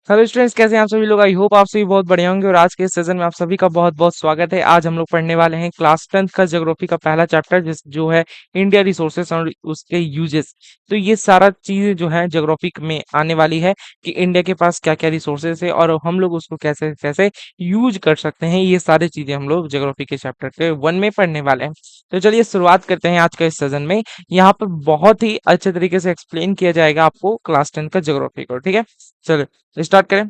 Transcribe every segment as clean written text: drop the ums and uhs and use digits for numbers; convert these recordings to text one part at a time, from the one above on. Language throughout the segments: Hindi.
हेलो स्टूडेंट्स, कैसे हैं आप सभी लोग। आई होप आप सभी बहुत बढ़िया होंगे और आज के इस सेशन में आप सभी का बहुत बहुत स्वागत है। आज हम लोग पढ़ने वाले हैं क्लास 10th का ज्योग्राफी का पहला चैप्टर जो है इंडिया रिसोर्सेस और उसके यूजेस। तो ये सारा चीजें जो है ज्योग्राफी में आने वाली है कि इंडिया के पास क्या क्या रिसोर्सेस है और हम लोग उसको कैसे कैसे यूज कर सकते हैं। ये सारी चीजें हम लोग ज्योग्राफी के चैप्टर के 1 में पढ़ने वाले हैं। तो चलिए शुरुआत करते हैं आज का इस सेशन में। यहाँ पर बहुत ही अच्छे तरीके से एक्सप्लेन किया जाएगा आपको क्लास 10 का ज्योग्राफी को। ठीक है, चलो स्टार्ट करें।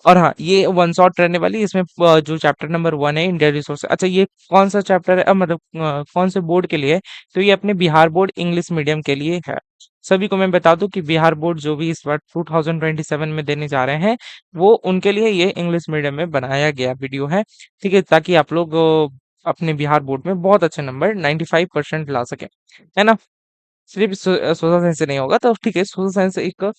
और हाँ, ये वन शॉट रहने वाली है। इसमें जो चैप्टर नंबर 1 है इंडिया रिसोर्स। अच्छा, ये कौन सा चैप्टर है, मतलब कौन से बोर्ड के लिए है? तो ये अपने बिहार बोर्ड इंग्लिश मीडियम के लिए है। सभी को मैं बता दूं कि बिहार बोर्ड जो भी इस बार 2027 में देने जा रहे हैं, वो उनके लिए ये इंग्लिश मीडियम में बनाया गया वीडियो है। ठीक है, ताकि आप लोग अपने बिहार बोर्ड में बहुत अच्छे नंबर 95% ला सके, है ना। सिर्फ सोशल साइंस से नहीं होगा तो ठीक है। सोशल साइंस एक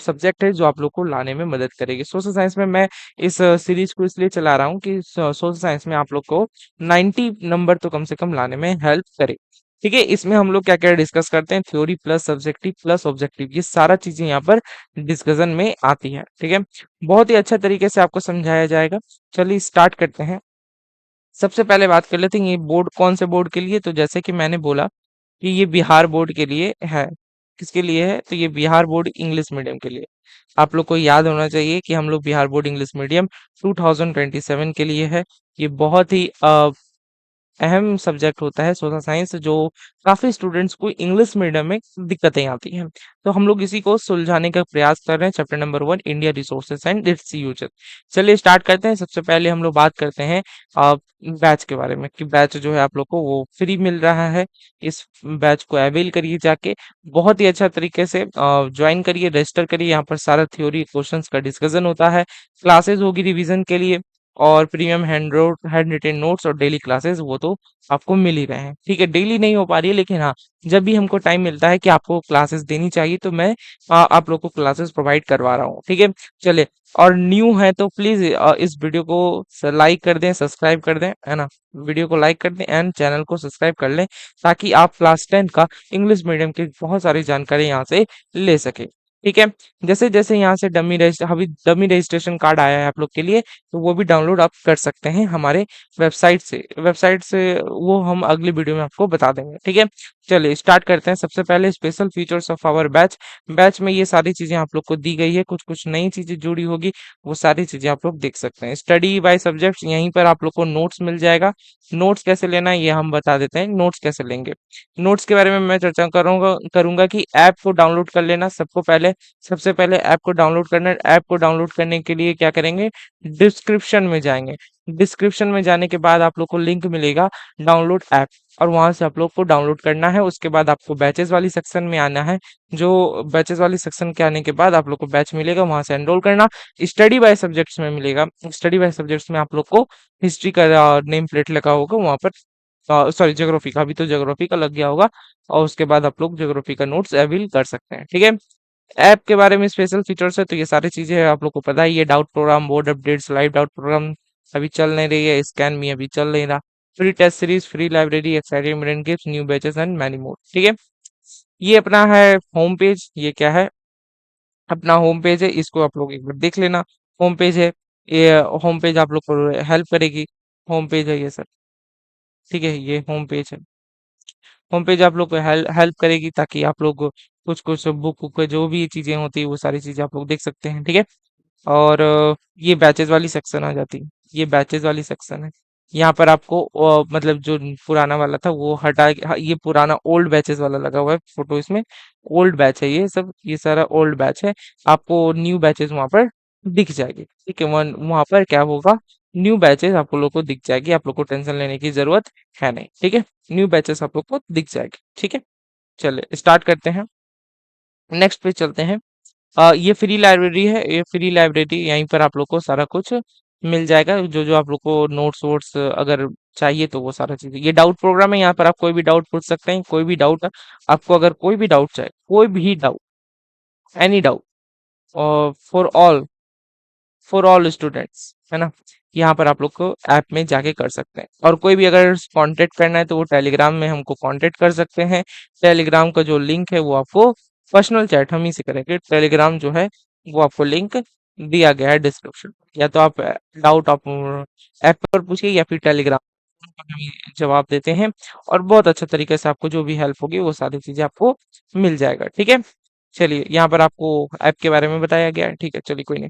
सब्जेक्ट है जो आप लोग को लाने में मदद करेगी। सोशल साइंस में मैं इस सीरीज को इसलिए चला रहा हूँ कि सोशल साइंस में आप लोग को 90 नंबर तो कम से कम लाने में हेल्प करे। ठीक है, इसमें हम लोग क्या क्या डिस्कस करते हैं, theory plus subjective plus objective, ये सारा चीजें यहाँ पर डिस्कशन में आती है। ठीक है, बहुत ही अच्छा तरीके से आपको समझाया जाएगा। चलिए स्टार्ट करते हैं। सबसे पहले बात कर लेते हैं ये बोर्ड कौन से बोर्ड के लिए। तो जैसे कि मैंने बोला कि ये बिहार बोर्ड के लिए है। किसके लिए है? तो ये बिहार बोर्ड इंग्लिश मीडियम के लिए। आप लोग को याद होना चाहिए कि हम लोग बिहार बोर्ड इंग्लिश मीडियम 2027 के लिए है। ये बहुत ही अहम सब्जेक्ट होता है सोशल साइंस, जो काफी स्टूडेंट्स को इंग्लिश मीडियम में दिक्कतें आती हैं। तो हम लोग इसी को सुलझाने का प्रयास कर रहे हैं। Chapter number 1 India resources and it's uses. चलिए स्टार्ट करते हैं। सबसे पहले हम लोग बात करते हैं बैच के बारे में कि बैच जो है आप लोग को वो फ्री मिल रहा है। इस बैच को अवेल करिए जाके, बहुत ही अच्छा तरीके से ज्वाइन करिए, रजिस्टर करिए। यहाँ पर सारा थ्योरी क्वेश्चंस का डिस्कशन होता है, क्लासेस होगी रिवीजन के लिए, और प्रीमियम हैंड रिटेन नोट्स और डेली क्लासेस वो तो आपको मिल ही रहे हैं। ठीक है, डेली नहीं हो पा रही है, लेकिन हाँ, जब भी हमको टाइम मिलता है कि आपको क्लासेस देनी चाहिए तो मैं आप लोग को क्लासेस प्रोवाइड करवा रहा हूँ। ठीक है, चले। और न्यू है तो प्लीज इस वीडियो को लाइक कर दें, सब्सक्राइब कर दें, है ना। वीडियो को लाइक कर दें एंड चैनल को सब्सक्राइब कर लें, ताकि आप क्लास 10 का इंग्लिश मीडियम की बहुत सारी जानकारी यहाँ से ले सके। ठीक है, जैसे जैसे यहाँ से अभी डमी रजिस्ट्रेशन कार्ड आया है आप लोग के लिए, तो वो भी डाउनलोड आप कर सकते हैं हमारे वेबसाइट से वो हम अगली वीडियो में आपको बता देंगे। ठीक है, चलिए स्टार्ट करते हैं। सबसे पहले special features of our batch. Batch में ये सारी चीजें आप लोग को दी गई है, कुछ कुछ नई चीजें जुड़ी होगी, वो सारी चीजें आप लोग देख सकते हैं। स्टडी बाय सब्जेक्ट्स, यहीं पर आप लोग को नोट्स मिल जाएगा। नोट्स कैसे लेना है ये हम बता देते हैं, नोट्स कैसे लेंगे। नोट्स के बारे में मैं चर्चा करूंगा करूंगा कि ऐप को डाउनलोड कर लेना। सबसे पहले ऐप को डाउनलोड करना है। ऐप को डाउनलोड करने के लिए क्या करेंगे, डिस्क्रिप्शन में जाएंगे। डिस्क्रिप्शन में जाने के बाद आप लोग को लिंक मिलेगा डाउनलोड ऐप, और वहां से आप लोग को डाउनलोड करना है। उसके बाद आपको बैचेस वाली सेक्शन में आना है। जो बैचेस वाली सेक्शन के आने के बाद आप लोग को बैच मिलेगा, वहां से एनरोल करना। स्टडी बाय सब्जेक्ट्स में मिलेगा। स्टडी बाय सब्जेक्ट्स में आप लोग को हिस्ट्री का नेम प्लेट लगा होगा वहां पर, सॉरी ज्योग्राफी का, अभी तो ज्योग्राफी का लग गया होगा। और उसके बाद आप लोग ज्योग्राफी का नोट्स अवेल कर सकते हैं। ठीक है, ऐप के बारे में स्पेशल फीचर्स है तो ये सारी चीजें आप लोग को पता ही है। Doubt program, board updates, live doubt program अभी चल नहीं रही है, स्कैन मी अभी चल नहीं रहा, free test series, free library, excitement gift, new batches and many more. ठीक है, ये अपना है होम पेज। ये क्या है, अपना होम पेज है, इसको आप लोग एक बार देख लेना। होम पेज है ये, होम पेज आप लोग को हेल्प करेगी। होम पेज है ये सर, ठीक है, ये होम पेज है। होम पेज आप लोग को हेल्प करेगी, ताकि आप लोग कुछ कुछ बुक बुक जो भी चीजें होती है वो सारी चीजें आप लोग देख सकते हैं। ठीक है, और ये बैचेस वाली सेक्शन आ जाती है। ये बैचेस वाली सेक्शन है। यहाँ पर आपको मतलब जो पुराना वाला था वो हटा के, हाँ, ये पुराना ओल्ड बैचेस वाला लगा हुआ है फोटो इसमें। ओल्ड बैच है ये सब, ये सारा ओल्ड बैच है। आपको न्यू बैचेस वहां पर दिख जाएगी। ठीक है, वहां पर क्या होगा, न्यू बैचेस आप लोग को दिख जाएगी। आप लोग को टेंशन लेने की जरूरत है नहीं। ठीक है, न्यू बैचेस आप लोग को दिख जाएगी। ठीक है, चलिए स्टार्ट करते हैं। नेक्स्ट पे चलते हैं। ये फ्री लाइब्रेरी है। ये फ्री लाइब्रेरी, यहीं पर आप लोग को सारा कुछ मिल जाएगा। जो जो आप लोग को नोट्स वोट्स अगर चाहिए तो वो सारा चीजें। ये डाउट प्रोग्राम है, यहाँ पर आप कोई भी डाउट पूछ सकते हैं। कोई भी डाउट आपको, अगर कोई भी डाउट चाहे, कोई भी doubt, any doubt, for all for all students, है ना। यहाँ पर आप लोग को ऐप में जाके कर सकते हैं। और कोई भी अगर कांटेक्ट करना है तो वो टेलीग्राम में हमको कांटेक्ट कर सकते हैं। टेलीग्राम का जो लिंक है वो आपको पर्सनल चैट हम ही से करेंगे। टेलीग्राम जो है वो आपको लिंक दिया गया है डिस्क्रिप्शन। या तो आप डाउट आप ऐप पर पूछिए या फिर टेलीग्राम पर हमें जवाब देते हैं, और बहुत अच्छे तरीके से आपको जो भी हेल्प होगी वो सारी चीजें आपको मिल जाएगा। ठीक है, चलिए यहाँ पर आपको ऐप के बारे में बताया गया है। ठीक है, चलिए कोई नहीं।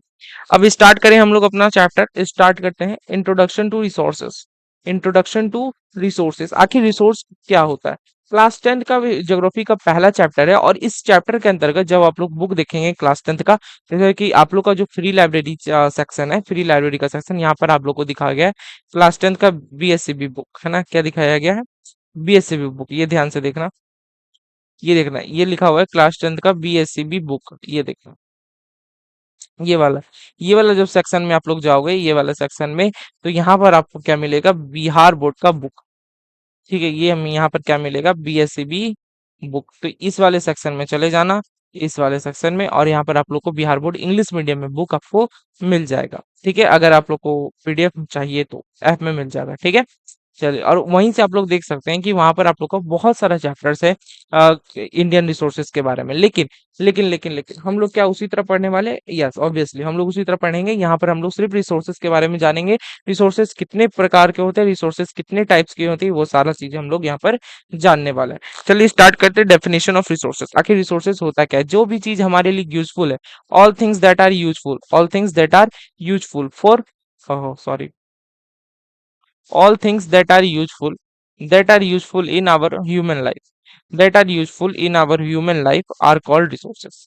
अब स्टार्ट करें हम लोग अपना चैप्टर। स्टार्ट करते हैं introduction to resources. Introduction to resources, आखिर रिसोर्स क्या होता है। क्लास 10th का ज्योग्राफी का पहला चैप्टर है, और इस चैप्टर के अंतर्गत जब आप लोग बुक देखेंगे क्लास 10th का, जैसे कि आप लोग का जो फ्री लाइब्रेरी सेक्शन है, फ्री लाइब्रेरी का सेक्शन, यहाँ पर आप लोग को दिखाया गया है क्लास 10th का बीएससीबी बुक है ना, क्या दिखाया गया है, बीएससीबी बुक। ये ध्यान से देखना, ये देखना, ये लिखा हुआ है क्लास 10th का बीएससीबी बुक, ये देखना, ये वाला, ये वाला जब सेक्शन में आप लोग जाओगे, ये वाला सेक्शन में, तो यहाँ पर आपको क्या मिलेगा, बिहार बोर्ड का बुक। ठीक है, ये हम यहाँ पर क्या मिलेगा, बीएससीबी बुक। तो इस वाले सेक्शन में चले जाना, इस वाले सेक्शन में, और यहाँ पर आप लोग को बिहार बोर्ड इंग्लिश मीडियम में बुक आपको मिल जाएगा। ठीक है, अगर आप लोग को पीडीएफ चाहिए तो ऐप में मिल जाएगा। ठीक है, चलिए, और वहीं से आप लोग देख सकते हैं कि वहां पर आप लोग को बहुत सारा चैप्टर्स है इंडियन रिसोर्सेज के बारे में। लेकिन हम लोग क्या उसी तरह पढ़ने वाले, यस ऑब्वियसली हम लोग उसी तरह पढ़ेंगे। यहाँ पर हम लोग सिर्फ रिसोर्सेज के बारे में जानेंगे, रिसोर्सेज कितने प्रकार के होते हैं, रिसोर्सेज कितने टाइप्स की होती है, वो सारा चीजें हम लोग यहाँ पर जानने वाले हैं। चलिए स्टार्ट करते हैं। डेफिनेशन ऑफ रिसोर्सेज, आखिर रिसोर्सेज होता क्या है। जो भी चीज हमारे लिए यूजफुल है, all things that are useful, all things that are useful for, sorry, all things that are useful in our human life, that are useful in our human life are called resources,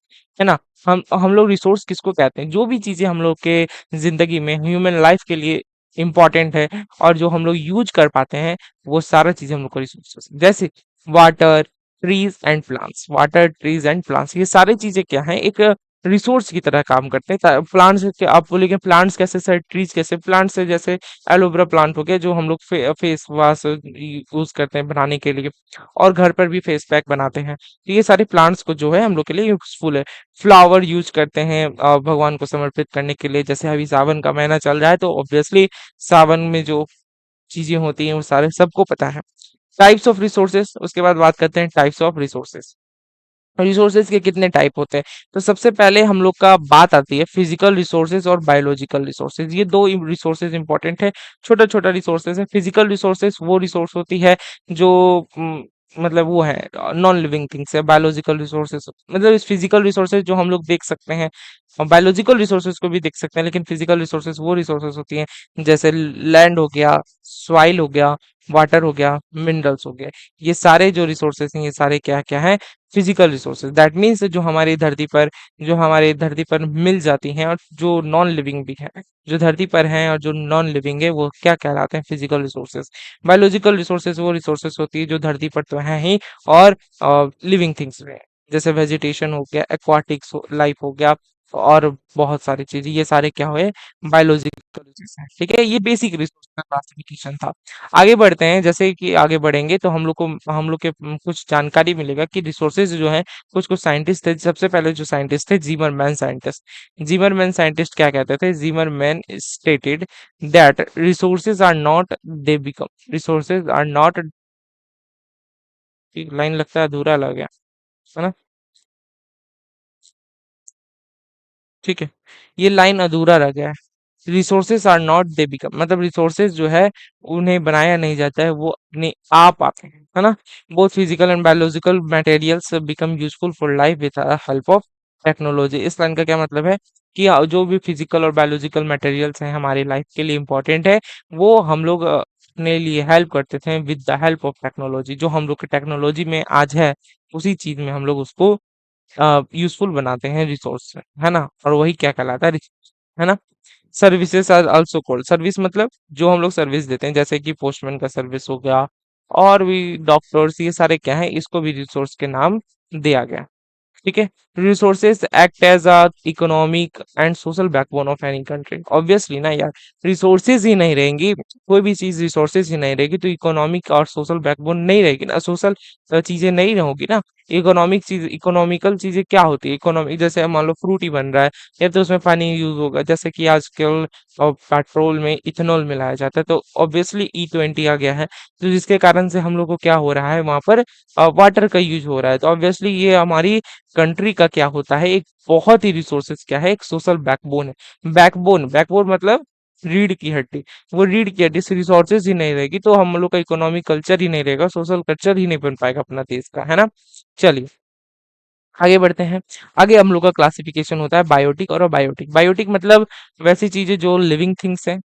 है ना। हम लोग रिसोर्स किसको कहते हैं, जो भी चीजें हम लोग के जिंदगी में ह्यूमन लाइफ के लिए इंपॉर्टेंट है और जो हम लोग यूज कर पाते हैं, वो सारा चीजें हम लोग को रिसोर्सेस, जैसे water, trees and plants. Water, trees and plants, ये सारी चीजें क्या हैं, एक रिसोर्स की तरह काम करते हैं। प्लांट्स के आप बोलेंगे प्लांट्स कैसे सर, ट्रीज कैसे, प्लांट्स से जैसे एलोवेरा प्लांट हो गया, जो हम लोग फेस वॉश यूज करते हैं बनाने के लिए, और घर पर भी फेस पैक बनाते हैं। तो ये सारे प्लांट्स को जो है हम लोग के लिए यूजफुल है। फ्लावर यूज करते हैं भगवान को समर्पित करने के लिए, जैसे अभी सावन का महीना चल रहा है, तो ऑब्वियसली सावन में जो चीजें होती हैं वो सारे सबको पता है। टाइप्स ऑफ रिसोर्सेस, उसके बाद बात करते हैं टाइप्स ऑफ रिसोर्सेस। रिसोर्सेज के कितने टाइप होते हैं, तो सबसे पहले हम लोग का बात आती है फिजिकल रिसोर्सेज और बायोलॉजिकल रिसोर्सेज। ये दो रिसोर्सेज इंपॉर्टेंट है। छोटा छोटा रिसोर्सेज है। फिजिकल रिसोर्सेज वो रिसोर्स होती है जो मतलब वो है नॉन लिविंग थिंग्स है। बायोलॉजिकल रिसोर्सेज मतलब इस फिजिकल रिसोर्सेज जो हम लोग देख सकते हैं, और बायोलॉजिकल रिसोर्सेज को भी देख सकते हैं, लेकिन फिजिकल रिसोर्सेज वो रिसोर्सेज होती हैं जैसे लैंड हो गया, सॉइल हो गया, वाटर हो गया, मिनरल्स हो गए। ये सारे जो रिसोर्सेज हैं, ये सारे क्या क्या है, फिजिकल रिसोर्सेज। दैट मीन्स जो हमारी धरती पर मिल जाती हैं, और जो नॉन लिविंग भी है, जो धरती पर हैं और जो नॉन लिविंग है, वो क्या कहलाते हैं, फिजिकल रिसोर्सेज। बायोलॉजिकल रिसोर्सेज वो रिसोर्सेज होती है जो धरती पर तो है ही, और लिविंग थिंग्स में है। जैसे वेजिटेशन हो गया, एक्वाटिक लाइफ हो गया, और बहुत सारी चीजें, ये सारे क्या हुए, बायोलॉजिकल रिसोर्सेज हैं। ठीक है, ये बेसिक रिसोर्स का क्लासिफिकेशन था। आगे बढ़ते हैं, जैसे कि आगे बढ़ेंगे तो हम लोग के कुछ जानकारी मिलेगा कि रिसोर्सेज जो है, कुछ कुछ साइंटिस्ट थे। सबसे पहले जो साइंटिस्ट थे, जीमरमैन साइंटिस्ट। जीमरमैन साइंटिस्ट क्या कहते थे, Zimmermann stated that resources are not, they become, resources are not, line लगता है अधूरा लग गया, है ना। ठीक है, ये लाइन अधूरा रह गया है। Resources are not, they become, मतलब रिसोर्सेज जो है उन्हें बनाया नहीं जाता है, वो अपने आप आते हैं, है ना। Both physical and biological materials become useful for life with help of technology. इस लाइन का क्या मतलब है कि जो भी फिजिकल और बायोलॉजिकल मटेरियल्स हैं हमारी लाइफ के लिए इंपॉर्टेंट है, वो हम लोग अपने लिए हेल्प करते थे with the help of technology. जो हम लोग की टेक्नोलॉजी में आज है, उसी चीज में हम लोग उसको यूजफुल बनाते हैं रिसोर्स, है ना। और वही क्या कहलाता है, है ना। Services are also called, service मतलब जो हम लोग सर्विस देते हैं, जैसे कि पोस्टमैन का सर्विस हो गया, और भी डॉक्टर्स, ये सारे क्या है, इसको भी रिसोर्स के नाम दिया गया। ठीक है, resources act as a economic and social backbone of any country. Obviously ना यार, रिसोर्सेज ही नहीं रहेंगी, कोई भी चीज रिसोर्सेज ही नहीं रहेगी, तो इकोनॉमिक और सोशल बैकबोन नहीं रहेगी ना, सोशल चीजें नहीं होगी ना। इकोनॉमिकल चीजें क्या होती है? इकोनॉमिक जैसे मान लो फ्रूट ही बन रहा है, या तो उसमें पानी यूज होगा, जैसे कि आजकल पेट्रोल में इथेनॉल मिलाया जाता है, तो ऑब्वियसली E20 आ गया है, तो जिसके कारण से हम लोग को क्या हो रहा है, वहां पर वाटर का यूज हो रहा है। तो ऑब्वियसली ये हमारी कंट्री का क्या होता है, एक बहुत ही रिसोर्सेज क्या है, एक सोशल बैकबोन है। बैकबोन बैकबोन मतलब रीढ़ की हड्डी। वो रीढ़ की हड्डी से रिसोर्सेज ही नहीं रहेगी तो हम लोग का इकोनॉमिक कल्चर ही नहीं रहेगा, सोशल कल्चर ही नहीं बन पाएगा अपना देश का, है ना। चलिए आगे बढ़ते हैं। आगे हम लोग का क्लासिफिकेशन होता है बायोटिक और अबायोटिक। बायोटिक मतलब वैसी चीजें जो लिविंग थिंग्स हैं,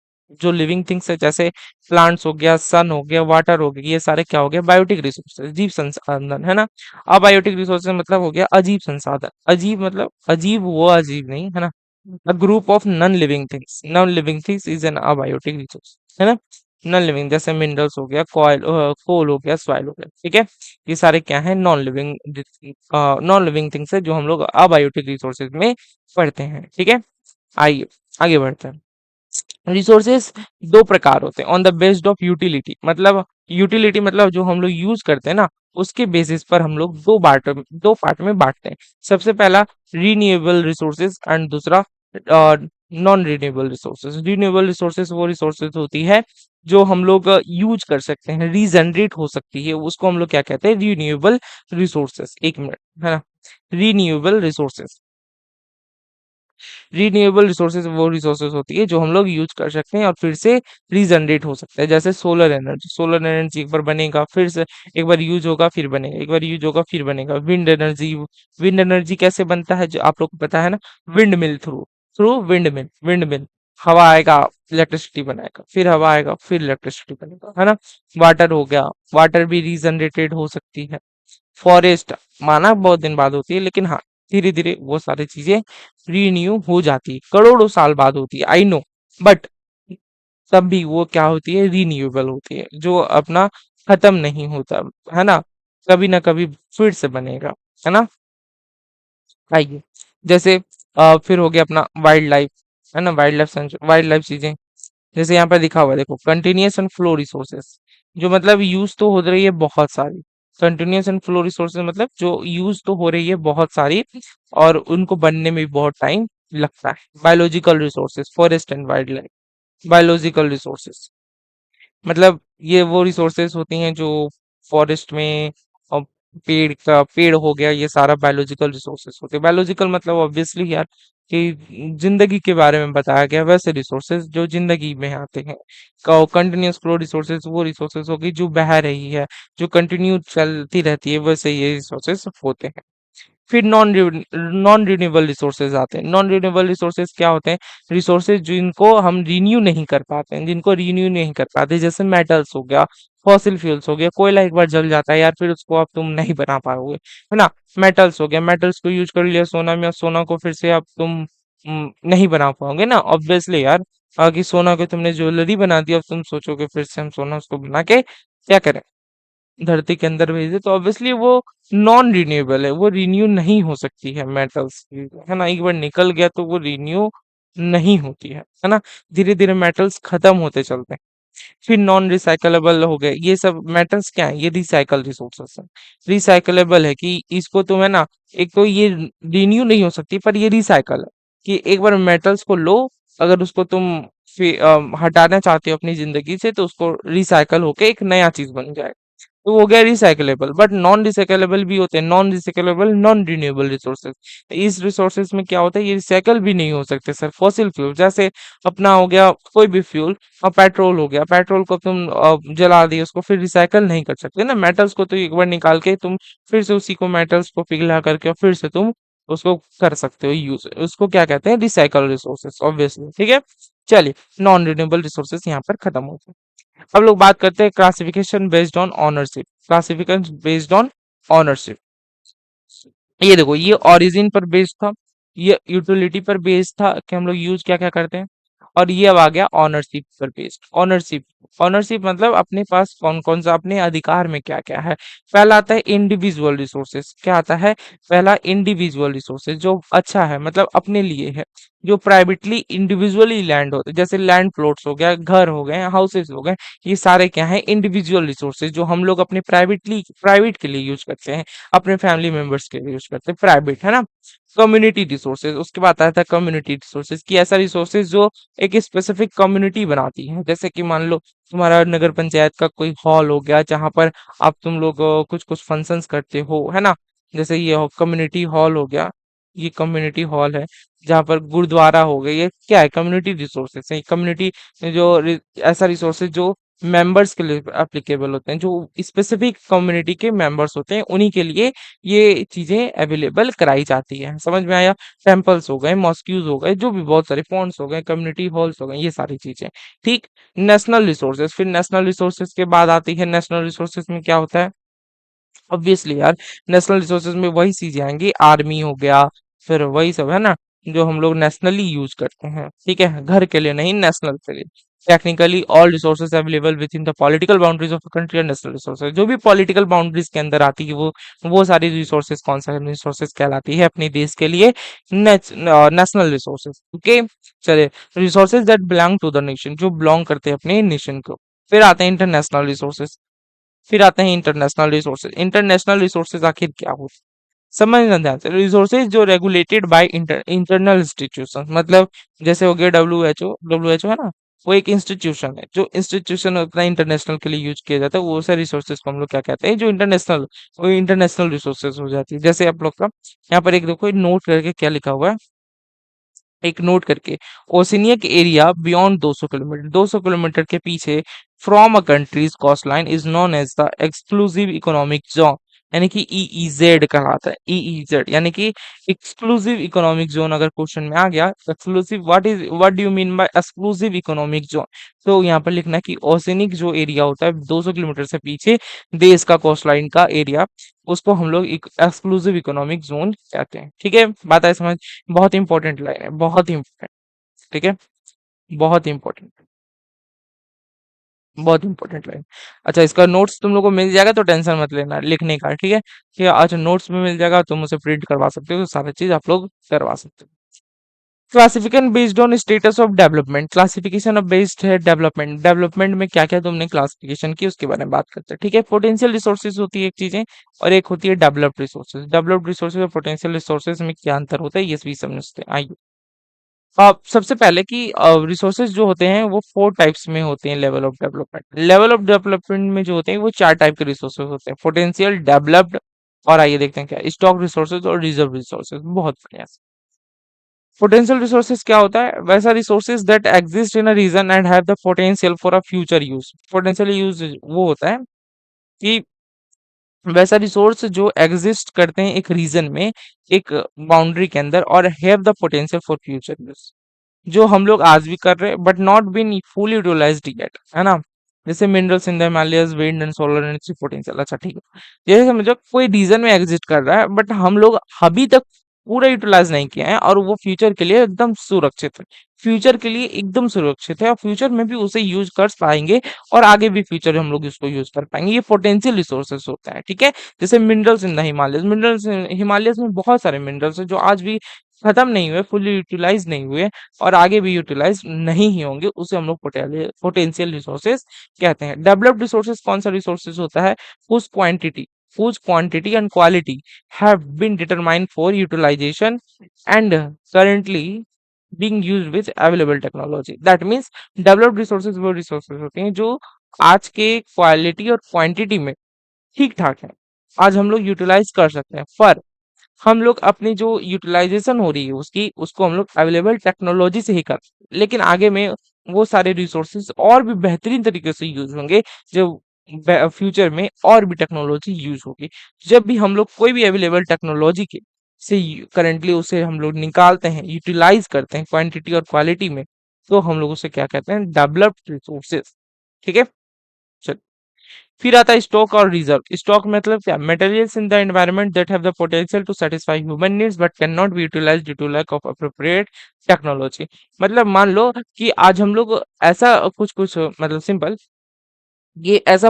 जो लिविंग थिंग्स है, जैसे प्लांट्स हो गया, सन हो गया, वाटर हो गया, ये सारे क्या हो गया, बायोटिक रिसोर्सेज, जीव संसाधन, है ना। अबायोटिक रिसोर्सेज मतलब हो गया अजीब संसाधन। अजीब मतलब अजीब, वो अजीब नहीं, है ना। A group of non living things is an abiotic resource, है ना। नॉन लिविंग जैसे मिनरल्स हो गया, कोल हो गया, सॉइल हो गया, ठीक है। ये सारे क्या है, नॉन लिविंग थिंग्स है जो हम लोग अबायोटिक रिसोर्सेज में पढ़ते हैं, ठीक है। आइए आगे बढ़ते हैं। रिसोर्सेस दो प्रकार होते हैं, on the based of utility, मतलब यूटिलिटी मतलब जो हम लोग यूज करते हैं ना, उसके बेसिस पर हम लोग दो पार्ट में बांटते हैं। सबसे पहला रीन्यूएबल रिसोर्सेज एंड दूसरा non renewable resources. Renewable resources वो रिसोर्सेज होती है जो हम लोग यूज कर सकते हैं, रीजनरेट हो सकती है, उसको हम लोग क्या कहते हैं, रिन्यूएबल रिसोर्सेज। एक मिनट, है ना। रिन्यूएबल रिसोर्सेज, रीन्यूएबल रिसोर्सेज वो रिसोर्सेज होती है जो हम लोग यूज कर सकते हैं और फिर से रीजनरेट हो सकता है। जैसे सोलर एनर्जी, सोलर एनर्जी एक बार बनेगा फिर से, एक बार यूज होगा फिर बनेगा, एक बार यूज होगा फिर बनेगा। विंड एनर्जी, विंड एनर्जी कैसे बनता है, जो आप लोग को पता है ना, wind mill through, wind mill, हवा आएगा इलेक्ट्रिसिटी बनाएगा, फिर हवा आएगा फिर इलेक्ट्रिसिटी बनेगा, है ना। वाटर हो गया, वाटर भी रीजनरेटेड हो सकती है। फॉरेस्ट माना बहुत दिन बाद होती है, लेकिन हाँ धीरे धीरे वो सारी चीजें रीन्यू हो जाती है, करोड़ों साल बाद होती है, आई नो, बट तब भी वो क्या होती है, रीन्यूएबल होती है, जो अपना खत्म नहीं होता, है ना। कभी ना कभी फिर से बनेगा, है ना। आइए, जैसे फिर हो गया अपना वाइल्ड लाइफ, है ना। वाइल्ड लाइफ चीजें जैसे यहाँ पे लिखा हुआ है, देखो कंटिन्यूअस एंड फ्लो रिसोर्सेस, जो मतलब यूज तो हो रही है बहुत सारी। कंटिन्यूअस एंड फ्लो रिसोर्सेज मतलब जो यूज तो हो रही है बहुत सारी और उनको बनने में भी बहुत टाइम लगता है। Biological resources, forest and wild life. Biological resources मतलब ये वो रिसोर्सेज होती हैं जो फॉरेस्ट में, और पेड़ हो गया, ये सारा बायोलॉजिकल रिसोर्सेज होते हैं। बायोलॉजिकल मतलब ऑब्वियसली यार कि जिंदगी के बारे में बताया गया, वैसे रिसोर्सेज जो जिंदगी में आते हैं। कंटिन्यूअस फ्लो रिसोर्सेज वो रिसोर्सेज होगी जो बह रही है, जो कंटिन्यू चलती रहती है, वैसे ये रिसोर्सेज होते हैं। फिर नॉन रिन्यूएबल रिसोर्सेज आते हैं। नॉन रिन्यूएबल रिसोर्सेज क्या होते हैं, रिसोर्सेज जिनको हम रिन्यू नहीं कर पाते हैं, जिनको रिन्यू नहीं कर पाते, जैसे मेटल्स हो गया, फॉसिल फ्यूल्स हो गया। कोयला एक बार जल जाता है यार, फिर उसको अब तुम नहीं बना पाओगे, है ना। मेटल्स हो गया, मेटल्स को यूज कर लिया सोना में, और सोना को फिर से अब तुम नहीं बना पाओगे ना, ऑब्वियसली यार। कि सोना को तुमने ज्वेलरी बना दिया, अब तुम सोचोगे फिर से हम सोना उसको बना के क्या करें, धरती के अंदर भेज दे, तो ऑब्वियसली वो नॉन रिन्यूएबल है, वो रिन्यू नहीं हो सकती है मेटल्स की, है ना। एक बार निकल गया तो वो रिन्यू नहीं होती है ना। धीरे धीरे मेटल्स खत्म होते चलते हैं। फिर नॉन रिसाइकलेबल हो गए, ये सब मेटल्स क्या है, ये रिसाइकल रिसोर्सेस है। रिसाइकलेबल है कि इसको तुम, है ना, एक तो ये रिन्यू नहीं हो सकती, पर ये रिसाइकल है कि एक बार मेटल्स को लो, अगर उसको तुम हटाना चाहते हो अपनी जिंदगी से, तो उसको रिसाइकल होके एक नया चीज बन जाए, तो वो हो गया रिसाइकलेबल। बट नॉन रिसाइकलेबल भी होते हैं, non recyclable non renewable resources. इस रिसोर्सेज में क्या होता है, ये रिसाइकल भी नहीं हो सकते सर। फॉसिल फ्यूल जैसे अपना हो गया कोई भी फ्यूल, और पेट्रोल हो गया, पेट्रोल को तुम जला दिए, उसको फिर रिसाइकल नहीं कर सकते ना। मेटल्स को तो एक बार निकाल के तुम फिर से उसी को मेटल्स को पिघला करके और फिर से तुम उसको कर सकते हो यूज, उसको क्या कहते हैं, रिसाइकल रिसोर्सेज, ऑब्वियसली, ठीक है। चलिए, नॉन रिन्यूएबल रिसोर्सेज यहाँ पर खत्म होते हैं। अब लोग बात करते हैं classification based on ownership. Classification based on ownership, ये देखो, ये ओरिजिन पर बेस्ड था, ये यूटिलिटी पर बेस्ड था कि हम लोग यूज क्या क्या करते हैं, और ये अब आ गया ऑनरशिप पर बेस्ड। ऑनरशिप, ऑनरशिप मतलब अपने पास कौन कौन सा, अपने अधिकार में क्या क्या है। पहला आता है इंडिविजुअल रिसोर्सेज। क्या आता है? पहला इंडिविजुअल रिसोर्सेज, जो अच्छा है मतलब अपने लिए है, जो प्राइवेटली इंडिविजुअली लैंड होते हैं, जैसे लैंड प्लॉट्स हो गया, घर हो गए, हाउसेस हो गए, ये सारे क्या है? इंडिविजुअल रिसोर्सेज, जो हम लोग अपने प्राइवेटली प्राइवेट के लिए यूज करते हैं, अपने फैमिली मेंबर्स के लिए यूज करते हैं, प्राइवेट है ना। कम्युनिटी रिसोर्सेज, उसके बाद आता है कम्युनिटी रिसोर्सेज की ऐसा रिसोर्सेज जो एक स्पेसिफिक कम्युनिटी बनाती है। जैसे कि मान लो तुम्हारा नगर पंचायत का कोई हॉल हो गया, जहां पर आप तुम लोग कुछ कुछ फंक्शंस करते हो, है ना। जैसे ये कम्युनिटी हॉल हो गया, ये कम्युनिटी हॉल है। जहाँ पर गुरुद्वारा हो गया, ये क्या है? कम्युनिटी रिसोर्सेज है। कम्युनिटी जो ऐसा रिसोर्सेज जो मेंबर्स के लिए एप्लीकेबल होते हैं, जो स्पेसिफिक कम्युनिटी के मेंबर्स होते हैं, उन्हीं के लिए ये चीजें अवेलेबल कराई जाती है। समझ में आया? टेम्पल्स हो गए, मॉस्क्यूज हो गए, जो भी बहुत सारे फॉन्ट्स हो गए, कम्युनिटी हॉल्स हो गए, ये सारी चीजें। ठीक। नेशनल रिसोर्सेज, फिर नेशनल रिसोर्सेज के बाद आती है, नेशनल रिसोर्सेज में क्या होता है? ऑब्वियसली यार, नेशनल रिसोर्सेज में वही चीजें आएंगी, आर्मी हो गया, फिर वही सब है ना, जो हम लोग नेशनली यूज करते हैं। ठीक है, घर के लिए नहीं, नेशनल के लिए। Technically all resources available with in the political boundaries of country और नेशनल रिसोर्सेज, जो भी पॉलिटिकल बाउंड्रीज के अंदर आती है वो सारी रिसोर्सेज कौन सा रिसोर्सेज कहलाती है अपने देश के लिए? National resources. ओके। चलिए, resources that belong to the nation, जो बिलोंग करते हैं अपने नेशन को। फिर आते हैं इंटरनेशनल रिसोर्सेज। फिर आते हैं इंटरनेशनल रिसोर्सेज। इंटरनेशनल रिसोर्सेज आखिर क्या होते हैं? समझना ध्यान से। रिसोर्सेज जो रेगुलेटेड बाय इंटरनल इंस्टीट्यूशन, मतलब जैसे हो गया डब्ल्यू एच ओ है ना, वो एक इंस्टीट्यूशन है, जो इंस्टीट्यूशन अपना इंटरनेशनल के लिए यूज किया जाता है, वो सारे रिसोर्सेज को हम लोग क्या कहते हैं? जो इंटरनेशनल, वो इंटरनेशनल रिसोर्सेज हो जाती है। जैसे आप लोग का यहाँ पर एक देखो, नोट करके क्या लिखा हुआ है, एक नोट करके, oceanic area beyond 200 kilometre, 200 kilometre के पीछे from a country's coast line is known as the exclusive economic zone, यानी कि ईईजेड कहलाता है। ईईजेड यानी कि एक्सक्लूसिव इकोनॉमिक जोन। अगर क्वेश्चन में आ गया exclusive, what do you mean by exclusive economic zone, तो यहाँ पर लिखना कि ओशिनिक जो एरिया होता है 200 किलोमीटर से पीछे देश का कोस्ट लाइन का एरिया, उसको हम लोग एक्सक्लूसिव इकोनॉमिक जोन कहते हैं। ठीक है, बात है समझ? बहुत इंपॉर्टेंट लाइन है, बहुत इंपॉर्टेंट। ठीक है, बहुत इंपॉर्टेंट, बहुत इंपॉर्टेंट लाइन। अच्छा, इसका नोट्स तुम लोग को मिल जाएगा, तो टेंशन मत लेना लिखने का। ठीक है, कि अच्छा नोट्स में मिल जाएगा, तुम उसे प्रिंट करवा सकते हो, तो सारी चीज आप लोग करवा सकते हो। Classification based on status of development, classification of based है डेवलपमेंट। डेवलपमेंट में क्या क्या तुमने क्लासिफिकेशन की, उसके बारे में बात करते हैं। ठीक है, पोटेंशियल रिसोर्सेज होती है एक चीजें, और एक होती है डेवलप्ड रिसोर्सेज। डेवलप्ड रिसोर्सेज और पोटेंशियल रिसोर्सेज में क्या अंतर होता है, ये भी समझते हैं, आइए। सबसे पहले कि रिसोर्सेज जो होते हैं वो 4 टाइप्स में होते हैं। Level of development, level of development में जो होते हैं वो 4 टाइप के रिसोर्सेज होते हैं, पोटेंशियल, डेवलप्ड, और आइए देखते हैं क्या, स्टॉक रिसोर्सेज और रिजर्व रिसोर्सेज। बहुत बढ़िया। पोटेंशियल रिसोर्सेज क्या होता है? वैसा resources that exist in a region and have the potential for a future use. Potential use वो होता है कि वैसा रिसोर्स जो एग्जिस्ट करते हैं एक रीजन में, एक बाउंड्री के अंदर, और have the potential for future use, जो हम लोग आज भी कर रहे हैं but not been fully utilised yet, है ना। जैसे minerals in the Himalayas, wind and solar energy potential. अच्छा ठीक है, जैसे समझो कोई रीजन में एग्जिस्ट कर रहा है बट हम लोग अभी तक पूरा यूटिलाइज नहीं किया है, और वो फ्यूचर के लिए एकदम सुरक्षित है, फ्यूचर के लिए एकदम सुरक्षित है, और फ्यूचर में भी उसे यूज कर पाएंगे, और आगे भी फ्यूचर हम लोग इसको यूज कर पाएंगे। ये पोटेंशियल रिसोर्सेस होता है। ठीक है, जैसे minerals in the Himalayas, minerals Himalayas में बहुत सारे मिनरल्स हैं जो आज भी खत्म नहीं हुए, फुली यूटिलाइज नहीं हुए, और आगे भी यूटिलाइज नहीं ही होंगे, उसे हम लोग पोटेंशियल रिसोर्सेज कहते हैं। डेवलप्ड रिसोर्सेज कौन सा रिसोर्सेज होता है? whose quantity whose quantity and quality have been determined for utilization and currently being used with available technology। that means developed resources वो resources होते हैं जो आज के क्वालिटी और क्वांटिटी में ठीक ठाक है, आज हम लोग यूटिलाइज कर सकते हैं, पर हम लोग अपनी जो यूटिलाइजेशन हो रही है उसकी, उसको हम लोग अवेलेबल टेक्नोलॉजी से ही कर सकते हैं। लेकिन आगे में वो सारे रिसोर्सेज और भी बेहतरीन तरीके से यूज होंगे, जब फ्यूचर में और भी टेक्नोलॉजी यूज होगी। जब भी हम लोग कोई भी अवेलेबल टेक्नोलॉजी के से करंटली उसे हम लोग निकालते हैं, यूटिलाइज करते हैं क्वांटिटी और क्वालिटी में, तो हम लोग उसे क्या कहते हैं? Developed resources. ठीक है, चल, फिर आता है स्टॉक और रिजर्व। स्टॉक मतलब क्या? Materials in the environment that have the potential to satisfy human needs but can not be utilised due to lack of appropriate technology. मतलब मान लो कि आज हम लोग ऐसा कुछ कुछ मतलब सिंपल, ये ऐसा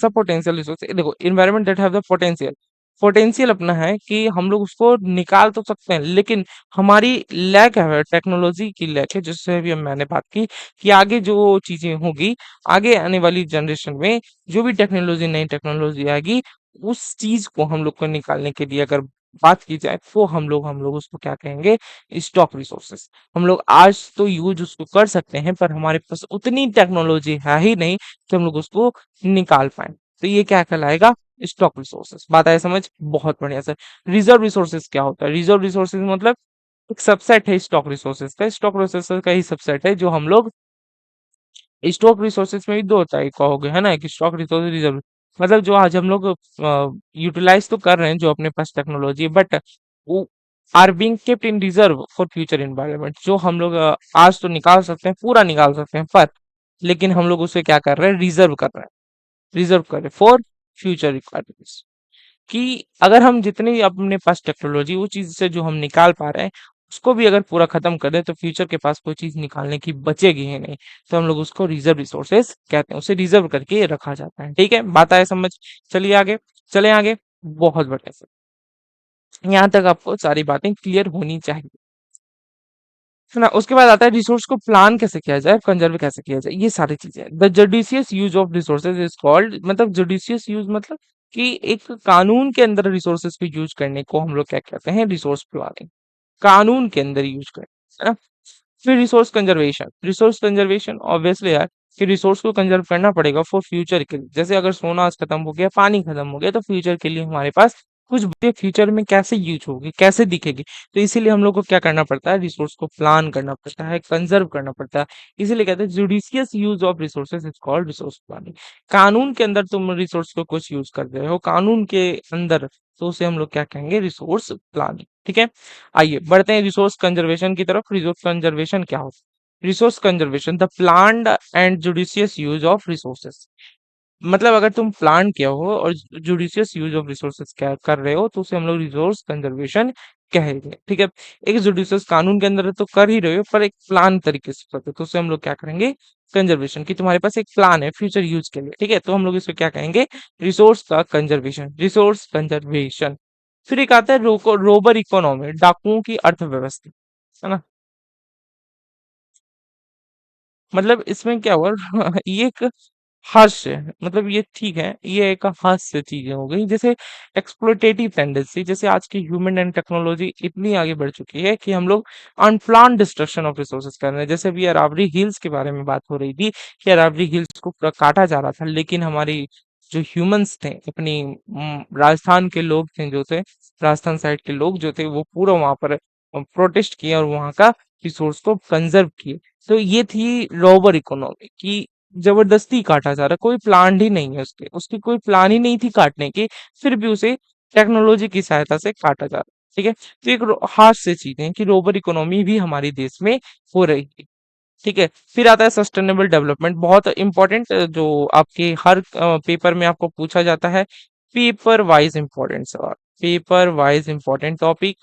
पोटेंशियल रिसोर्स है। देखो, environment that have the potential, potential अपना है कि हम लोग उसको निकाल तो सकते हैं, लेकिन हमारी लैक है, टेक्नोलॉजी की लैक है, जिससे भी मैंने बात की कि आगे जो चीजें होगी, आगे आने वाली जनरेशन में जो भी टेक्नोलॉजी, नई टेक्नोलॉजी आएगी, उस चीज को हम लोग को निकालने के लिए अगर बात की जाए तो हम लोग उसको क्या कहेंगे? Stock resources. हम लोग आज तो यूज उसको कर सकते हैं, पर हमारे पास उतनी टेक्नोलॉजी है ही नहीं कि हम लोग उसको निकाल पाए। तो ये क्या कहलाएगा? Stock resources. बात आए समझ? बहुत बढ़िया सर। रिजर्व रिसोर्सेस क्या होता है? रिजर्व रिसोर्सेस मतलब एक सबसेट है स्टॉक रिसोर्सेस का। स्टॉक रिसोर्सेस का ही सबसेट है जो हम लोग, स्टॉक रिसोर्सेज में भी दो टाइप का हो गया है ना, एक स्टॉक रिसोर्स, रिजर्व। मतलब जो आज हम लोग यूटिलाइज तो कर रहे हैं जो अपने पास टेक्नोलॉजी, बट वो are being kept in reserve for future environment. जो हम लोग आज तो निकाल सकते हैं, पूरा निकाल सकते हैं, पर लेकिन हम लोग उसे क्या कर रहे हैं? रिजर्व कर रहे हैं। रिजर्व कर रहे हैं फॉर फ्यूचर रिक्वायरमेंट्स। कि अगर हम जितनी अपने पास टेक्नोलॉजी, वो चीज से जो हम निकाल पा रहे हैं, उसको भी अगर पूरा खत्म कर दें तो फ्यूचर के पास कोई चीज निकालने की बचेगी ही नहीं। तो हम लोग उसको रिजर्व रिसोर्सेस कहते हैं, उसे रिजर्व करके रखा जाता है। ठीक है, बात आए समझ? चलिए आगे, चले आगे। बहुत बढ़िया से, यहाँ तक आपको सारी बातें क्लियर होनी चाहिए, है ना। उसके बाद आता है रिसोर्स को प्लान कैसे किया जाए, कंजर्व कैसे किया जाए, ये सारी चीजें। The judicious use of resources is called, मतलब जुडिशियस यूज मतलब कि एक कानून के अंदर रिसोर्सेज को यूज करने को हम लोग क्या कहते हैं? Resource planning. कानून के अंदर यूज करें, है ना। फिर resource conservation. Resource conservation obviously यार, कि रिसोर्स को कंजर्व करना पड़ेगा फॉर फ्यूचर के लिए। जैसे अगर सोना आज खत्म हो गया, पानी खत्म हो गया, तो फ्यूचर के लिए हमारे पास कुछ फ्यूचर में कैसे यूज होगी, कैसे दिखेगी। तो इसीलिए हम लोग को क्या करना पड़ता है? रिसोर्स को प्लान करना पड़ता है, कंजर्व करना पड़ता है। इसीलिए कहते हैं judicious use of resources is called resource planning. कानून के अंदर तुम रिसोर्स को कुछ यूज कर रहे हो, कानून के अंदर, तो उसे हम लोग क्या कहेंगे? Resource planning. ठीक है, आइए बढ़ते हैं रिसोर्स कंजर्वेशन की तरफ। रिसोर्स कंजर्वेशन क्या होता है? Resource conservation the planned and judicious use of resources. मतलब अगर तुम प्लान किया हो और जुडिशियस यूज ऑफ रिसोर्सेज क्या कर रहे हो, तो उसे हम लोग रिसोर्स कंजर्वेशन कहेंगे। ठीक है, एक जुडिशियस कानून के अंदर तो कर ही रहे हो, पर एक प्लान तरीके से करते हो, तो उसे हम लोग क्या करेंगे? कंजर्वेशन। की तुम्हारे पास एक प्लान है फ्यूचर यूज के लिए, ठीक है, तो हम लोग इसको क्या कहेंगे? रिसोर्स का कंजर्वेशन, रिसोर्स कंजर्वेशन। फिर एक आता है रोबर इकोनॉमी, डाकुओं की अर्थव्यवस्था, है ना। मतलब इसमें क्या हुआ? ये एक हास्य है, मतलब ये ठीक है, ये एक हास्य चीजें हो गई, जैसे एक्सप्लोइटेटिव टेंडेंसी। जैसे आज की ह्यूमन एंड टेक्नोलॉजी इतनी आगे बढ़ चुकी है कि हम लोग अनप्लान डिस्ट्रक्शन ऑफ रिसोर्सेज कर रहे हैं। जैसे अभी अरावली हिल्स के बारे में बात हो रही थी कि अरावली हिल्स को पूरा काटा जा रहा था, लेकिन हमारी जो ह्यूमंस थे, अपनी राजस्थान के लोग थे जो थे, राजस्थान साइड के लोग जो थे, वो पूरा वहां पर प्रोटेस्ट किए और वहां का रिसोर्स को कंजर्व किए। तो ये थी रॉबर इकोनॉमी की, जबरदस्ती काटा जा रहा है, कोई प्लान ही नहीं है उसके, उसकी कोई प्लान ही नहीं थी काटने की, फिर भी उसे टेक्नोलॉजी की सहायता से काटा जा रहा है। ठीक है, तो एक हाथ से चीजें कि रोबर इकोनॉमी भी हमारे देश में हो रही है। ठीक है, फिर आता है सस्टेनेबल डेवलपमेंट, बहुत इंपॉर्टेंट, जो आपके हर पेपर में आपको पूछा जाता है। पेपर वाइज इंपॉर्टेंट सवाल, पेपर वाइज इंपॉर्टेंट टॉपिक।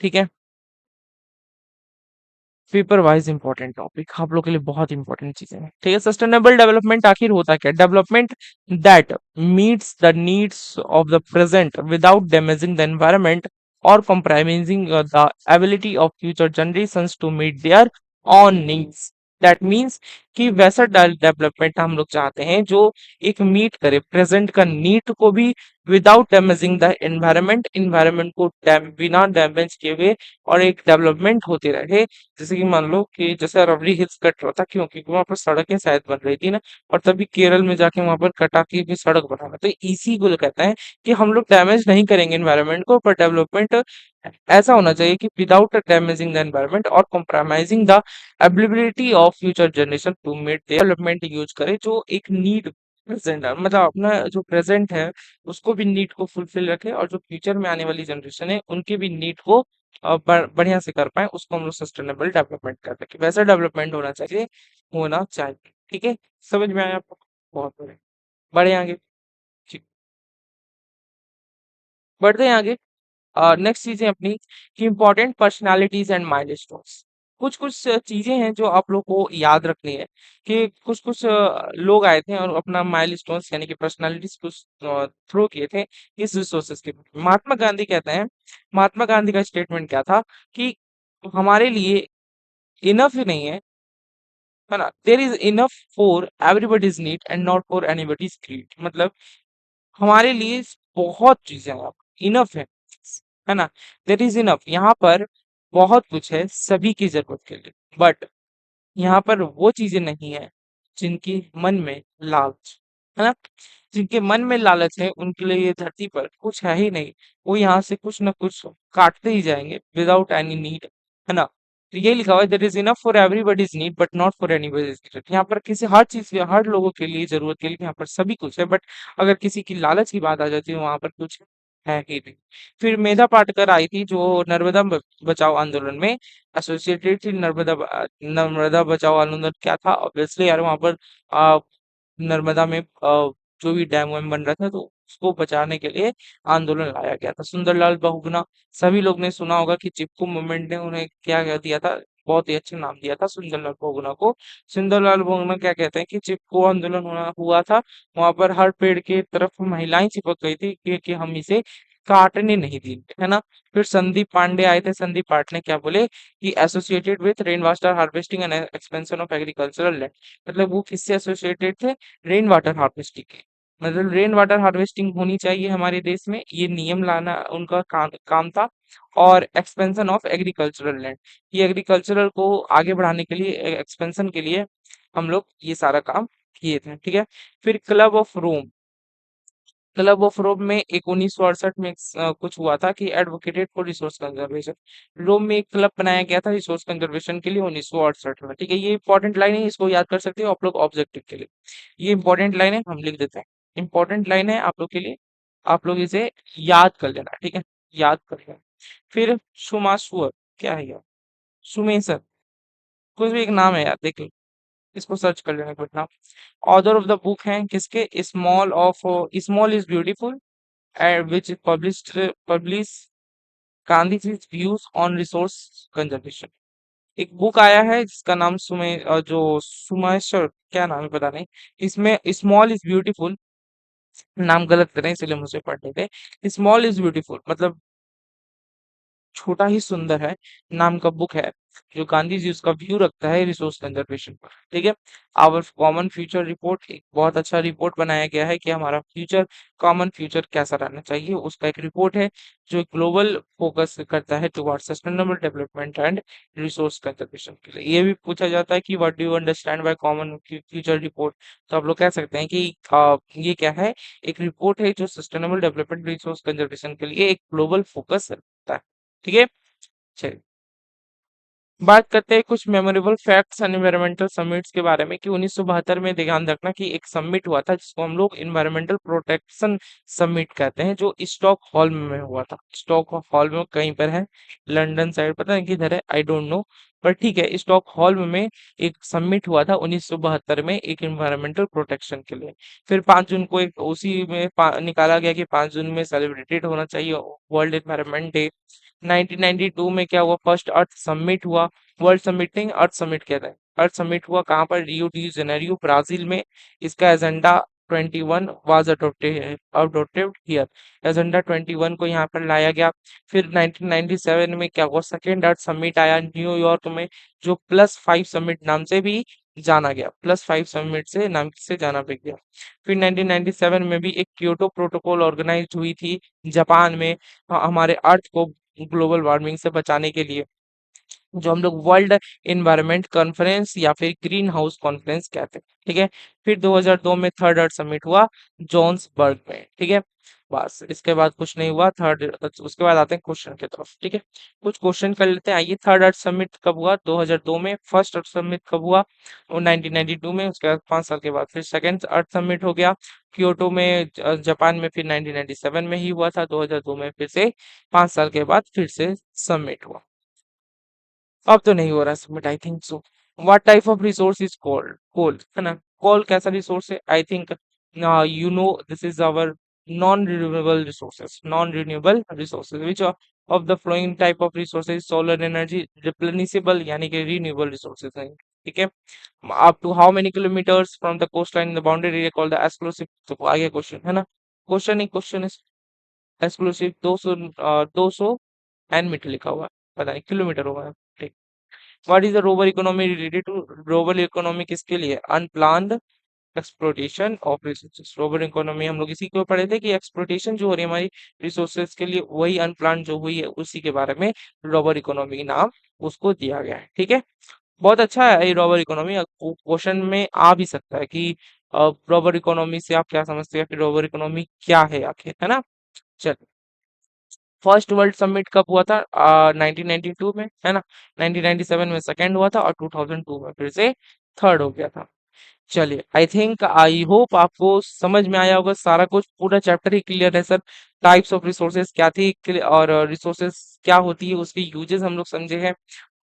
ठीक है, पेपर वाइज इंपॉर्टेंट टॉपिक आप लोग के लिए बहुत इंपॉर्टेंट चीजें हैं। ठीक है, सस्टेनेबल डेवलपमेंट आखिर होता क्या? Development that meets the needs of the present without damaging the environment और compromising the ability of future generations to meet their own needs। That means कि वैसा डेवलपमेंट हम लोग चाहते हैं जो एक मीट करे प्रेजेंट का नीड को भी, without damaging the environment, environment को बिना डैमेज किए हुए, और एक डेवलपमेंट होते रहे। जैसे कि मान लो कि जैसे अरावली हिल्स कट रहा था, क्योंकि वहां पर सड़कें शायद बन रही थी ना, और तभी केरल में जाके वहां पर कटा के भी सड़क बना रहा। तो इसी को कहते हैं कि हम लोग डैमेज नहीं करेंगे एनवायरनमेंट को, पर डेवलपमेंट ऐसा होना चाहिए कि विदाउट डैमेजिंग द एनवायरनमेंट और compromising the ability of future generation to meet development use करे, जो एक नीड प्रेजेंट है, मतलब अपना जो प्रेजेंट है उसको भी नीड को फुलफिल रखे, और जो फ्यूचर में आने वाली जनरेशन है उनके भी नीड को बढ़िया से कर पाए, उसको हम लोग सस्टेनेबल डेवलपमेंट कहते हैं। कि वैसा डेवलपमेंट होना चाहिए, होना चाहिए। ठीक है, समझ में आया आपको? बहुत बड़े। बढ़े आगे। जी, बढ़ते हैं आगे। नेक्स्ट चीजें अपनी कि इंपॉर्टेंट पर्सनालिटीज एंड माइलस्टोन्स। कुछ कुछ चीजें हैं जो आप लोग को याद रखनी है कि कुछ कुछ लोग आए थे और अपना माइलस्टोन्स यानी कि पर्सनालिटीज कुछ थ्रो किए थे इस रिसोर्सेज के बारे में। महात्मा गांधी कहते हैं, महात्मा गांधी का स्टेटमेंट क्या था कि हमारे लिए इनफ ही नहीं है ना, there is enough for everybody's need and not for anybody's greed. मतलब हमारे लिए बहुत चीजें हैं, इनफ है ना, देर इज इनफ, यहाँ पर बहुत कुछ है सभी की जरूरत के लिए। बट यहाँ पर वो चीजें नहीं है जिनकी मन में लालच है ना, जिनके मन में लालच है उनके लिए ये धरती पर कुछ है ही नहीं। वो यहाँ से कुछ ना कुछ काटते ही जाएंगे विदाउट एनी नीड, है ना। तो ये लिखा हुआ है there is enough for everybody's need but not for anybody's need. यहाँ पर किसी हर चीज के हर लोगों के लिए जरूरत के लिए यहाँ पर सभी कुछ है, बट अगर किसी की लालच की बात आ जाती है वहां पर कुछ है ही नहीं। फिर मेधा पाटकर आई थी जो नर्मदा बचाओ आंदोलन में एसोसिएटेड थी। नर्मदा बचाओ आंदोलन क्या था, ऑब्वियसली यार वहां पर नर्मदा में जो भी डैम वैम बन रहा था तो उसको बचाने के लिए आंदोलन लाया गया था। सुंदरलाल बहुगुणा, सभी लोग ने सुना होगा कि चिपकू मूवमेंट ने उन्हें क्या कह दिया था, बहुत ही अच्छा नाम दिया था सुंदरलाल बहुगुणा को। सुंदरलाल बहुगुणा क्या कहते हैं कि चिपकू आंदोलन हुआ था, वहां पर हर पेड़ के तरफ महिलाएं चिपक गई थी कि हम इसे काटने नहीं देंगे, है ना। फिर संदीप पांडे आए थे, संदीप पांडे ने क्या बोले कि associated with rain water harvesting and expansion of agricultural land. मतलब वो किससे एसोसिएटेड थे, रेन वाटर हार्वेस्टिंग के। मतलब रेन वाटर हार्वेस्टिंग होनी चाहिए हमारे देश में, ये नियम लाना उनका काम था। और एक्सपेंशन ऑफ एग्रीकल्चरल लैंड, ये एग्रीकल्चरल को आगे बढ़ाने के लिए, एक्सपेंशन के लिए हम लोग ये सारा काम किए थे, ठीक है। फिर club of Rome, club of Rome में एक 1968 में कुछ हुआ था कि advocated for resource conservation. Rome में एक क्लब बनाया गया था रिसोर्स कंजर्वेशन के लिए 1968 में, ठीक है। ये इंपॉर्टेंट लाइन है, इसको याद कर सकते हो आप लोग ऑब्जेक्टिव के लिए। ये इंपॉर्टेंट लाइन है, हम लिख देते हैं। इंपॉर्टेंट लाइन है आप लोग के लिए, आप लोग इसे याद कर लेना, ठीक है, याद कर लेना। फिर सुमासुअर, क्या है यार, सुमेसर, कुछ भी एक नाम है यार, देख लो, इसको सर्च कर लेना कुछ नाम। ऑथर ऑफ द बुक है किसके, small is beautiful, which publish गांधीजी's views on resource conservation। एक बुक आया है जिसका नाम जो सुमेश्वर, क्या नाम है पता नहीं। इसमें स्मॉल इज ब्यूटीफुल, नाम गलत करें इसलिए मुझे पढ़ने थे। स्मॉल इज ब्यूटीफुल मतलब छोटा ही सुंदर है, नाम का बुक है जो गांधी जी उसका व्यू रखता है रिसोर्स कंजर्वेशन पर, ठीक है। आवर कॉमन फ्यूचर रिपोर्ट, एक बहुत अच्छा रिपोर्ट बनाया गया है कि हमारा फ्यूचर, कॉमन फ्यूचर कैसा रहना चाहिए, उसका एक रिपोर्ट है जो ग्लोबल फोकस करता है toward sustainable development and resource conservation के लिए। ये भी पूछा जाता है कि what do you understand by common future report. तो आप लोग कह सकते हैं कि ये क्या है, एक रिपोर्ट है जो सस्टेनेबल डेवलपमेंट रिसोर्स कंजर्वेशन के लिए एक ग्लोबल फोकस रखता है, ठीक है। चलिए बात करते हैं कुछ मेमोरेबल फैक्ट्स एनवायरमेंटल समिट्स के बारे में कि 1972 में ध्यान रखना कि एक समिट हुआ था जिसको हम लोग एनवायरमेंटल प्रोटेक्शन समिट कहते हैं, जो स्टॉक हॉल में हुआ था। स्टॉक हॉल में कहीं पर है, लंदन साइड, पता नहीं किधर है, आई डोंट नो, पर ठीक है, स्टॉक हॉल में एक समिट हुआ था 1972 में एक एनवायरमेंटल प्रोटेक्शन के लिए। फिर 5 जून को एक उसी में निकाला गया कि 5 जून में सेलिब्रेटेड होना चाहिए वर्ल्ड एनवायरमेंट डे। 1992 में क्या हुआ, फर्स्ट अर्थ समिट हुआ, वर्ल्ड समिट नहीं अर्थ समिट कहते हैं। अर्थ समिट हुआ कहाँ पर, रियो डी जेनेरियो ब्राजील में। इसका agenda 21 was adopted here, agenda 21 को यहाँ पर लाया गया। फिर 1997 में क्या हुआ, सेकेंड अर्थ समिट आया न्यूयॉर्क में, जो +5 समिट नाम से भी जाना गया, +5 समिट से नाम से जाना भी गया। फिर 1997 में भी एक क्योटो प्रोटोकॉल ऑर्गेनाइज हुई थी जापान में, हमारे अर्थ को ग्लोबल वार्मिंग से बचाने के लिए, जो हम लोग वर्ल्ड एनवायरनमेंट कॉन्फ्रेंस या फिर ग्रीन हाउस कॉन्फ्रेंस कहते हैं, ठीक है। फिर 2002 में थर्ड अर्थ समिट हुआ जोन्सबर्ग में, ठीक है। बस इसके बाद कुछ नहीं हुआ थर्ड, उसके बाद आते हैं क्वेश्चन की तरफ, ठीक है। कुछ क्वेश्चन कर लेते हैं, आइए। थर्ड अर्थ समिट कब हुआ, 2002 में। फर्स्ट अर्थ समिट कब हुआ, वो 1992 में। उसके बाद 5 साल के बाद फिर सेकंड अर्थ समिट हो गया क्योटो में, जापान में, फिर 1997 में ही हुआ था। 2002 में फिर से 5 साल के बाद फिर से समिट हुआ। अब तो नहीं हो रहा submit, I think so. What type of resource is coal, coal है ना। कॉल कैसा रिसोर्स है? I think you know this is our non-renewable resources which of the flowing type of resources solar energy replenishable यानी कि renewable resources हैं, ठीक है। up to how many kilometers from the coastline in the boundary area called the exclusive, तो आगे क्वेश्चन है ना, क्वेश्चन ही क्वेश्चन है। एक्सक्लूसिव 200 200 एन मीटर लिखा हुआ है, पता नहीं किलोमीटर होगा, ठीक। What is the rover economy related to? Rover economy किसके लिए? Unplanned exploitation of resources. Rover economy हम लोग इसी को पढ़े थे कि एक्सप्लोटेशन जो हो रही है हमारी रिसोर्सेज के लिए, वही अनप्लान्ड जो हुई है उसी के बारे में रोवर इकोनॉमी नाम उसको दिया गया है, ठीक है। बहुत अच्छा है ये रॉबर इकोनॉमी, क्वेश्चन में आ भी सकता है कि रॉबर इकोनॉमी से आप क्या समझते हैं कि रॉबर इकोनॉमी क्या है आखिर, है ना। चलिए, फर्स्ट वर्ल्ड समिट कब हुआ था? 1992 में, है ना। 1997 में सेकंड हुआ था और 2002 में फिर से थर्ड हो गया था। चलिए, आई थिंक आई होप आपको समझ में आया होगा सारा कुछ, पूरा चैप्टर ही क्लियर है सर। टाइप्स ऑफ रिसोर्सेज क्या थी और रिसोर्सेज क्या होती है, उसके यूजेस हम लोग समझे हैं।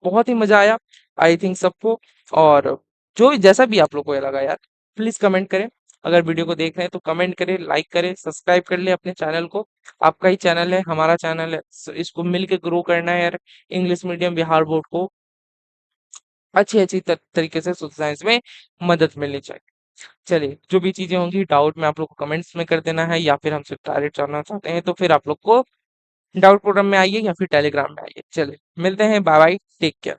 बहुत ही मजा आया आई थिंक सबको। और जो भी जैसा भी आप लोग को ये लगा यार, प्लीज कमेंट करें। अगर वीडियो को देख रहे हैं तो कमेंट करें, लाइक करें, सब्सक्राइब कर ले अपने चैनल को। आपका ही चैनल है, हमारा चैनल है, इसको मिलके ग्रो करना है यार। इंग्लिश मीडियम बिहार बोर्ड को अच्छी अच्छी तरीके से सोशल साइंस में मदद मिलनी चाहिए। चलिए, जो भी चीजें होंगी डाउट में आप लोग को कमेंट्स में कर देना है, या फिर हमसे डायरेक्ट जानना चाहते हैं तो फिर आप लोग को डाउट फोरम में आइए या फिर टेलीग्राम में आइए। चलिए, मिलते हैं, बाय बाय, टेक केयर।